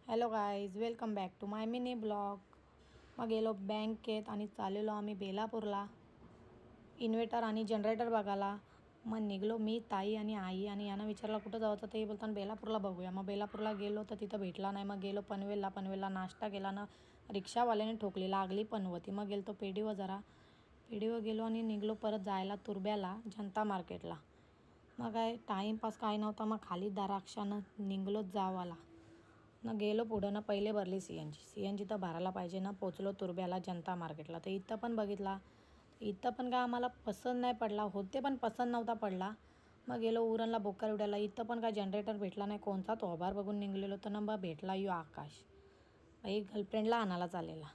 Hello guys, welcome back to my mini blog. मग गेलो बँकेत आणि चाललेलो आम्ही बेलापूरला इन्व्हर्टर आणि जनरेटर बघायला. मग निघलो मी, ताई आणि आई, आणि यांना विचारलं कुठं जायचं. ते बोलताना बेलापूरला बघूया. मग बेलापूरला गेलो तर तिथं भेटला नाही. मग गेलो पनवेलला नाश्ता केला ना, रिक्षावाल्याने ठोकली, लागली पनवती. मग गेलो तो पेढीवर गेलो आणि निघलो परत जायला तुर्ब्याला जनता मार्केटला. मग काय टाईमपास काय नव्हता. मग खाली द्राक्षानं निघलो जावाला. ना गेलो पुढं ना, पहिले भरली सी एन जी तर भरायला पाहिजे ना. पोचलो तुर्ब्याला जनता मार्केटला. तर इथं पण बघितला, इथं पण काय आम्हाला पसंत नाही पडला. होते पण पसंत नव्हता पडला. मग गेलो उरणला बोकारवड्याला. इथं पण काय जनरेटर भेटला नाही. कोणता तोभार बघून निघलेलो तर ना मग भेटला आकाश, बाई गर्लफ्रेंडला आणायला चाललेला.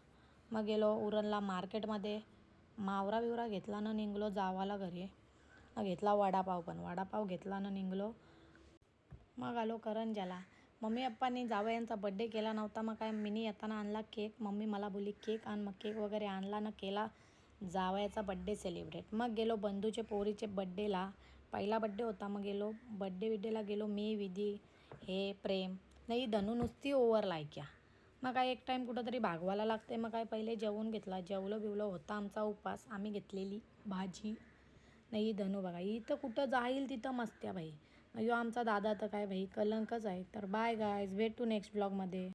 मग गेलो उरणला मार्केटमध्ये, मावरा घेतला ना निघलो जावाला घरी. मग घेतला वडापाव घेतला ना निघलो. मग आलो करंजाला. मम्मी पप्पांनी जावयांचा बड्डे केला नव्हता. मग काय मिनी येताना आणला केक. मम्मी मला बोलली केक आण. मग केक वगैरे आणला ना, केला जावयाचा बड्डे सेलिब्रेट. मग गेलो बंधूचे पोरीचे बड्डेला, पहिला बड्डे होता. मग गेलो बिड्डेला गेलो मी, विधी, हे प्रेम, नाही धनू नुसती ओव्हर लायक्या. मग काय एक टाईम कुठंतरी भागवायला लागते. मग काय पहिले जेवून घेतला, जेवलो होता आमचा उपास. आम्ही घेतलेली भाजी. नाही धनू बघा इथं कुठं जाईल तिथं मस्त्या बाई. आमचा दादा तर काय भाई कलंकच आहे. तर बाय गायज, भेटू नेक्स्ट ब्लॉगमध्ये.